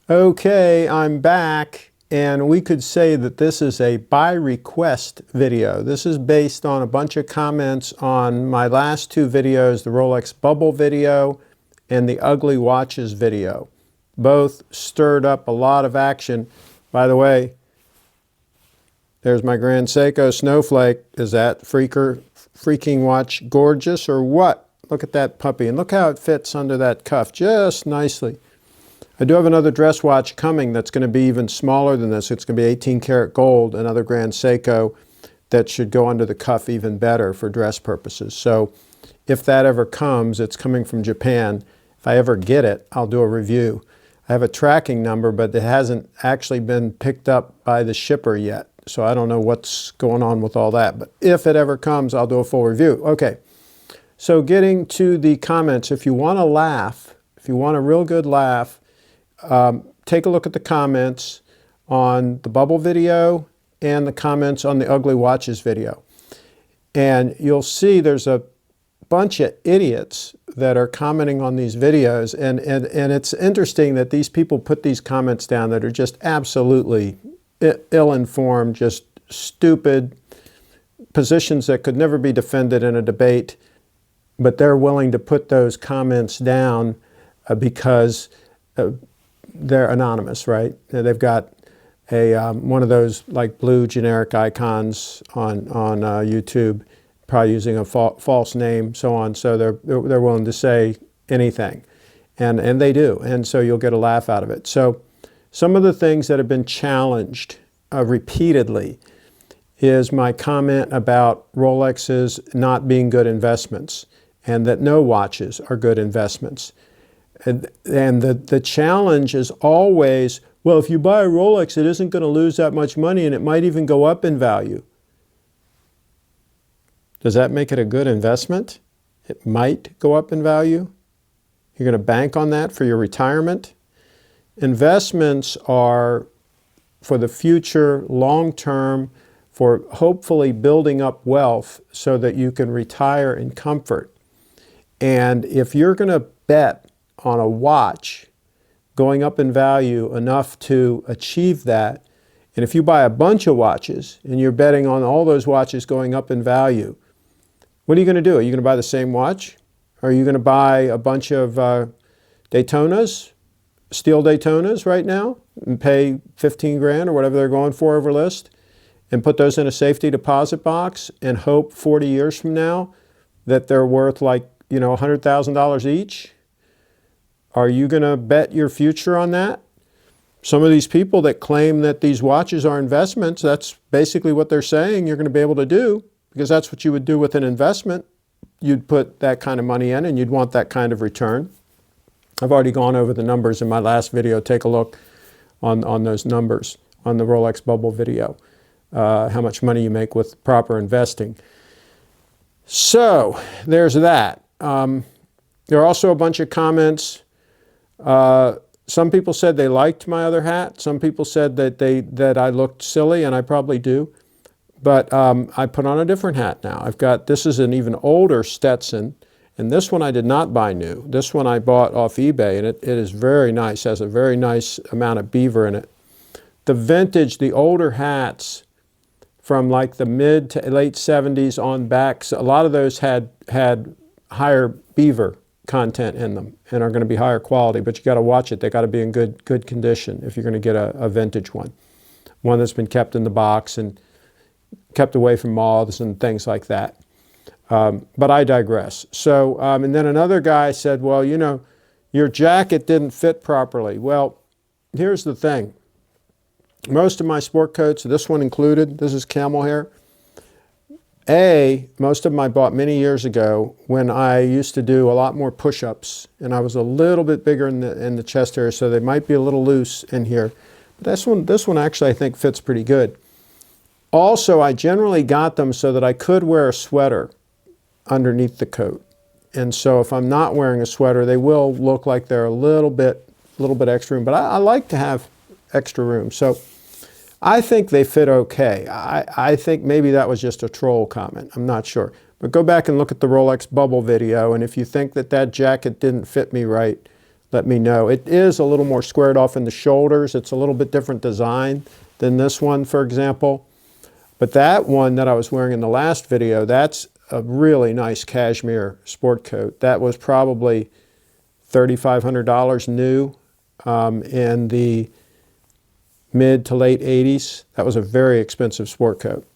Okay, I'm back, and we could say that this is a by request video. This is based on a bunch of comments on my last two videos, the Rolex Bubble video and the Ugly Watches video. Both stirred up a lot of action. By the way, there's my grand Seiko Snowflake. Is that freaking watch gorgeous or what? Look at that puppy, and look how it fits under that cuff just nicely. I do have another dress watch coming that's going to be even smaller than this. It's going to be 18 karat gold, another Grand Seiko that should go under the cuff even better for dress purposes. So if that ever comes, it's coming from Japan. If I ever get it, I'll do a review. I have a tracking number, but it hasn't actually been picked up by the shipper yet. So I don't know what's going on with all that. But if it ever comes, I'll do a full review. Okay, so getting to the comments, if you want to laugh, if you want a real good laugh, take a look at the comments on the Bubble video and the comments on the Ugly Watches video. And you'll see there's a bunch of idiots that are commenting on these videos. And it's interesting that these people put these comments down that are just absolutely ill-informed, just stupid positions that could never be defended in a debate. But they're willing to put those comments down because they're anonymous, right? They've got a one of those like blue generic icons on YouTube, probably using a false name, so on. So they're willing to say anything, and they do, and so you'll get a laugh out of it. So some of the things that have been challenged repeatedly is my comment about Rolexes not being good investments, and that no watches are good investments. And the challenge is always, well, if you buy a Rolex, it isn't going to lose that much money and it might even go up in value. Does that make it a good investment? It might go up in value. You're going to bank on that for your retirement. Investments are for the future, long term, for hopefully building up wealth so that you can retire in comfort. And if you're going to bet on a watch going up in value enough to achieve that, and if you buy a bunch of watches and you're betting on all those watches going up in value, what are you going to do? Are you going to buy the same watch? Are you going to buy a bunch of Daytonas, steel Daytonas right now, and pay 15 grand or whatever they're going for over list, and put those in a safety deposit box and hope 40 years from now that they're worth like, $100,000 each? Are you going to bet your future on that? Some of these people that claim that these watches are investments, that's basically what they're saying you're going to be able to do, because that's what you would do with an investment. You'd put that kind of money in and you'd want that kind of return. I've already gone over the numbers in my last video. Take a look on those numbers on the Rolex Bubble video, how much money you make with proper investing. So there's that. There are also a bunch of comments. Some people said they liked my other hat. Some people said that I looked silly, and I probably do. But I put on a different hat now. This is an even older Stetson, and this one I did not buy new. This one I bought off eBay, and it is very nice. Has a very nice amount of beaver in it. The vintage, the older hats from like the mid to late 70s on back, a lot of those had higher beaver content in them and are going to be higher quality, but you got to watch it. They got to be in good condition if you're going to get a vintage one that's been kept in the box and kept away from moths and things like that. But I digress. So, and then another guy said, well, your jacket didn't fit properly. Well, here's the thing. Most of my sport coats, this one included, this is camel hair. Most of them I bought many years ago when I used to do a lot more push-ups, and I was a little bit bigger in the chest area, so they might be a little loose in here. But this one actually I think fits pretty good. Also, I generally got them so that I could wear a sweater underneath the coat. And so if I'm not wearing a sweater, they will look like they're a little bit extra room. But I like to have extra room. So I think they fit okay. I think maybe that was just a troll comment. I'm not sure. But go back and look at the Rolex Bubble video, and if you think that jacket didn't fit me right, let me know. It is a little more squared off in the shoulders. It's a little bit different design than this one, for example. But that one that I was wearing in the last video, that's a really nice cashmere sport coat. That was probably $3,500 new in the mid to late 80s. That was a very expensive sport coat.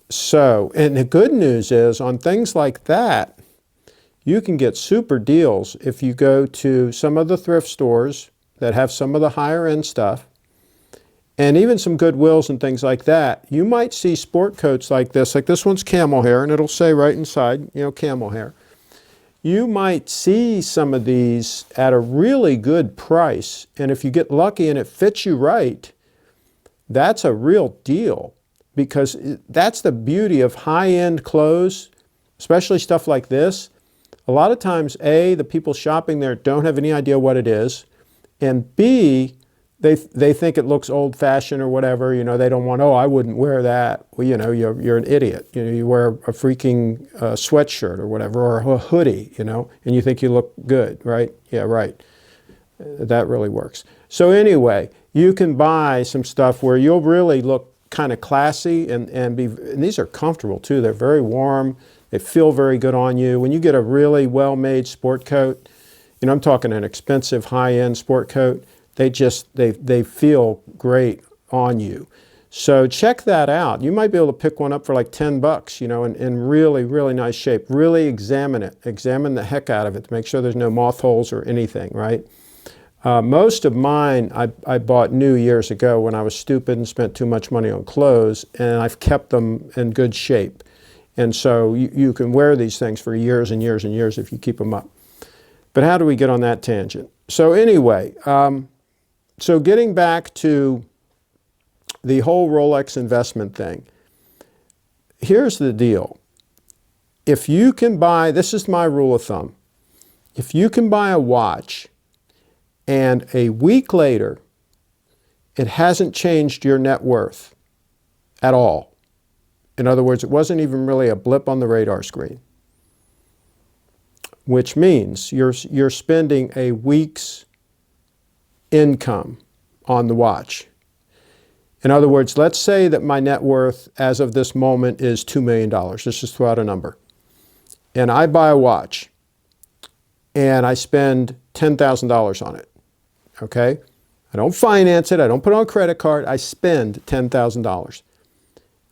So, and the good news is on things like that, you can get super deals if you go to some of the thrift stores that have some of the higher end stuff, and even some Goodwills and things like that. You might see sport coats like this one's camel hair, and it'll say right inside, you know, camel hair. You might see some of these at a really good price, and if you get lucky and it fits you right, that's a real deal, because that's the beauty of high-end clothes, especially stuff like this. A lot of times, A, the people shopping there don't have any idea what it is, and B, they think it looks old-fashioned or whatever. You know, they don't want, oh, I wouldn't wear that. Well, you know, you're an idiot. You know, you wear a freaking sweatshirt or whatever, or a hoodie, you know, and you think you look good, right? Yeah, right. That really works. So anyway, you can buy some stuff where you'll really look kind of classy, and these are comfortable too. They're very warm. They feel very good on you. When you get a really well-made sport coat, you know, I'm talking an expensive high-end sport coat, they feel great on you. So check that out. You might be able to pick one up for like 10 bucks, you know, in really, really nice shape. Really examine it. Examine the heck out of it to make sure there's no moth holes or anything, right? Most of mine I bought new years ago when I was stupid and spent too much money on clothes, and I've kept them in good shape. And so you can wear these things for years and years and years if you keep them up. But how do we get on that tangent? So anyway, so getting back to the whole Rolex investment thing, here's the deal. If you can buy, this is my rule of thumb, if you can buy a watch and a week later it hasn't changed your net worth at all, in other words, it wasn't even really a blip on the radar screen, which means you're spending a week's income on the watch. In other words, let's say that my net worth as of this moment is $2 million. Let's just throw out a number. And I buy a watch and I spend $10,000 on it, okay? I don't finance it, I don't put it on a credit card, I spend $10,000.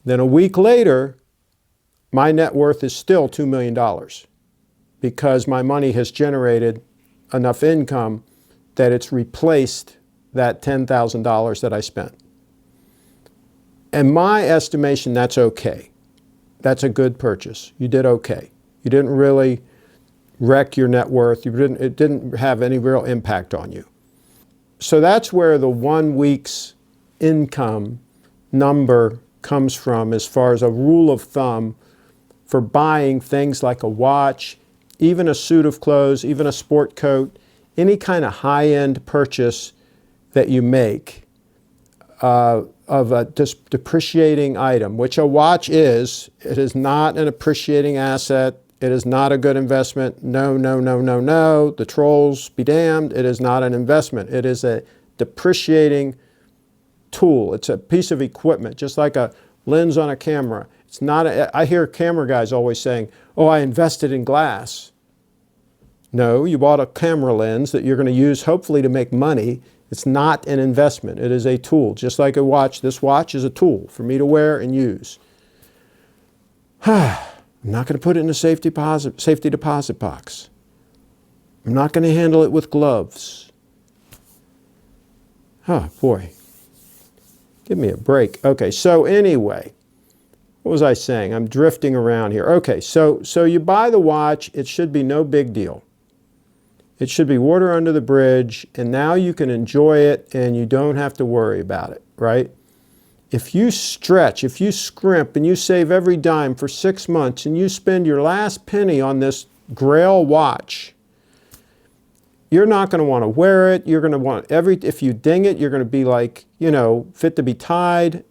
Then a week later, my net worth is still $2 million because my money has generated enough income that it's replaced that $10,000 that I spent. In my estimation, that's okay. That's a good purchase. You did okay. You didn't really wreck your net worth. It didn't have any real impact on you. So that's where the 1 week's income number comes from as far as a rule of thumb for buying things like a watch, even a suit of clothes, even a sport coat, any kind of high-end purchase that you make of a depreciating item, which a watch is. It is not an appreciating asset. It is not a good investment. No, no, no, no, no. The trolls be damned. It is not an investment. It is a depreciating tool. It's a piece of equipment, just like a lens on a camera. It's not I hear camera guys always saying, oh, I invested in glass. No, you bought a camera lens that you're going to use hopefully to make money. It's not an investment. It is a tool. Just like a watch, this watch is a tool for me to wear and use. I'm not going to put it in a safety deposit box. I'm not going to handle it with gloves. Oh, boy. Give me a break. Okay, so anyway, what was I saying? I'm drifting around here. Okay, so you buy the watch. It should be no big deal. It should be water under the bridge, and now you can enjoy it and you don't have to worry about it, right? If you stretch, if you scrimp and you save every dime for 6 months and you spend your last penny on this Grail watch, you're not going to want to wear it. You're going to want if you ding it, you're going to be like, you know, fit to be tied.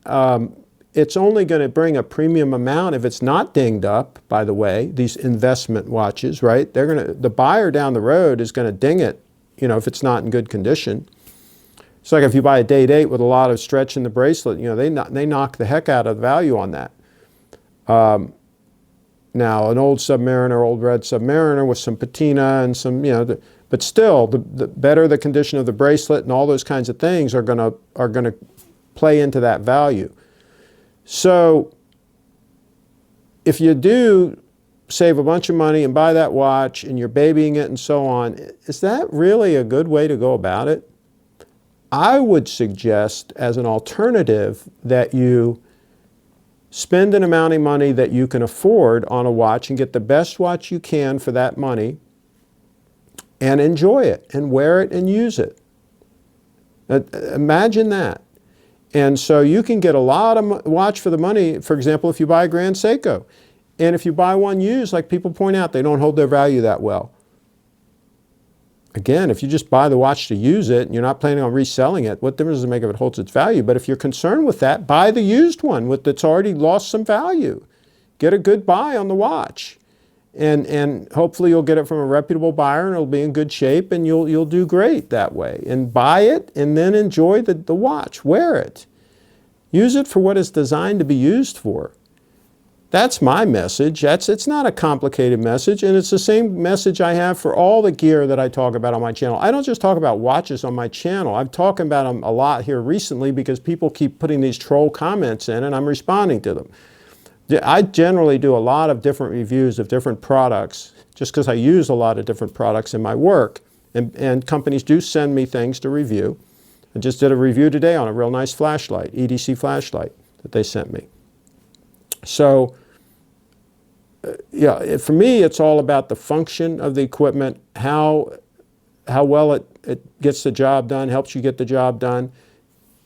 It's only going to bring a premium amount if it's not dinged up, by the way, these investment watches, right? The buyer down the road is going to ding it you know, if it's not in good condition. It's like if you buy a date 8 with a lot of stretch in the bracelet, you know, they knock the heck out of the value on that. Now, an old Submariner, old red Submariner with some patina and some, you know, but still, the better the condition of the bracelet and all those kinds of things are gonna play into that value. So, if you do save a bunch of money and buy that watch and you're babying it and so on, is that really a good way to go about it? I would suggest as an alternative that you spend an amount of money that you can afford on a watch and get the best watch you can for that money and enjoy it and wear it and use it. Imagine that. And so you can get a lot of watch for the money, for example, if you buy a Grand Seiko. And if you buy one used, like people point out, they don't hold their value that well. Again, if you just buy the watch to use it and you're not planning on reselling it, what difference does it make if it holds its value? But if you're concerned with that, buy the used one that's already lost some value. Get a good buy on the watch. And hopefully you'll get it from a reputable buyer and it'll be in good shape and you'll do great that way. And buy it and then enjoy the watch. Wear it. Use it for what it's designed to be used for. That's my message. It's not a complicated message, and it's the same message I have for all the gear that I talk about on my channel. I don't just talk about watches on my channel. I've talked about them a lot here recently because people keep putting these troll comments in and I'm responding to them. I generally do a lot of different reviews of different products just because I use a lot of different products in my work, and companies do send me things to review. I just did a review today on a real nice flashlight, EDC flashlight that they sent me. So, yeah, for me, it's all about the function of the equipment, how well it gets the job done, helps you get the job done,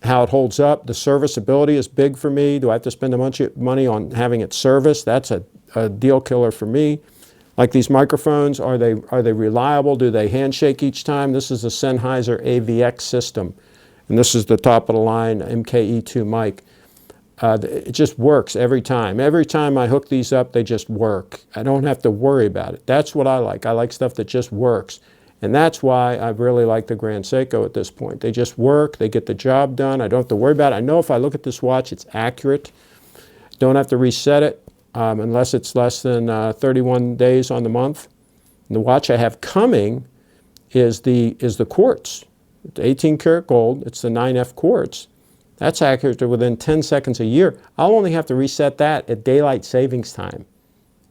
how it holds up. The serviceability is big for me. Do I have to spend a bunch of money on having it serviced? That's a deal killer for me. Like these microphones, are they reliable? Do they handshake each time? This is a Sennheiser AVX system, and this is the top of the line MKE2 mic. It just works every time. Every time I hook these up, they just work. I don't have to worry about it. That's what I like. I like stuff that just works. And that's why I really like the Grand Seiko at this point. They just work. They get the job done. I don't have to worry about it. I know if I look at this watch, it's accurate. Don't have to reset it unless it's less than 31 days on the month. And the watch I have coming is the quartz. It's 18 karat gold. It's the 9F quartz. That's accurate to within 10 seconds a year. I'll only have to reset that at daylight savings time.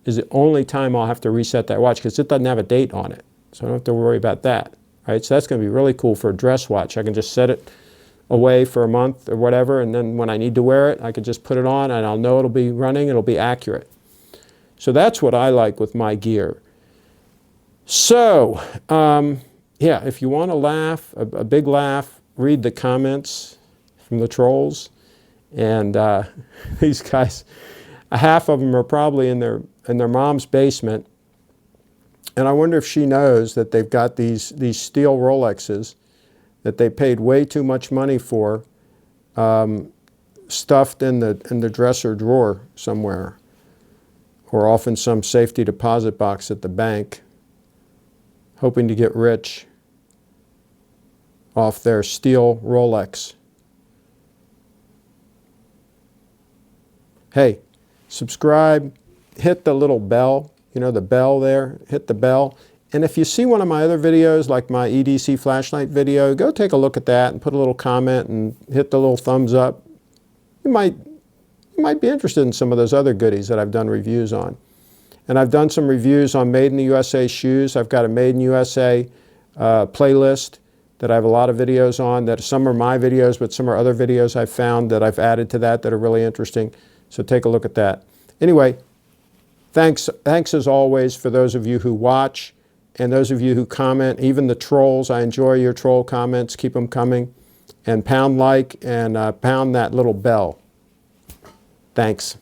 Is the only time I'll have to reset that watch because it doesn't have a date on it. So I don't have to worry about that. Right? So that's going to be really cool for a dress watch. I can just set it away for a month or whatever, and then when I need to wear it, I can just put it on and I'll know it'll be running, it'll be accurate. So that's what I like with my gear. So, yeah, if you want to laugh, a big laugh, read the comments from the trolls, and these guys, half of them are probably in their mom's basement, and I wonder if she knows that they've got these steel Rolexes that they paid way too much money for, stuffed in the dresser drawer somewhere, or off in some safety deposit box at the bank, hoping to get rich off their steel Rolex. Hey, subscribe, hit the little bell, you know, the bell there, hit the bell. And if you see one of my other videos, like my EDC flashlight video, go take a look at that and put a little comment and hit the little thumbs up. You might be interested in some of those other goodies that I've done reviews on. And I've done some reviews on Made in the USA shoes. I've got a Made in USA playlist that I have a lot of videos on. That some are my videos, but some are other videos I've found that I've added to that are really interesting. So take a look at that. Anyway, thanks as always for those of you who watch and those of you who comment, even the trolls. I enjoy your troll comments. Keep them coming. And pound like and pound that little bell. Thanks.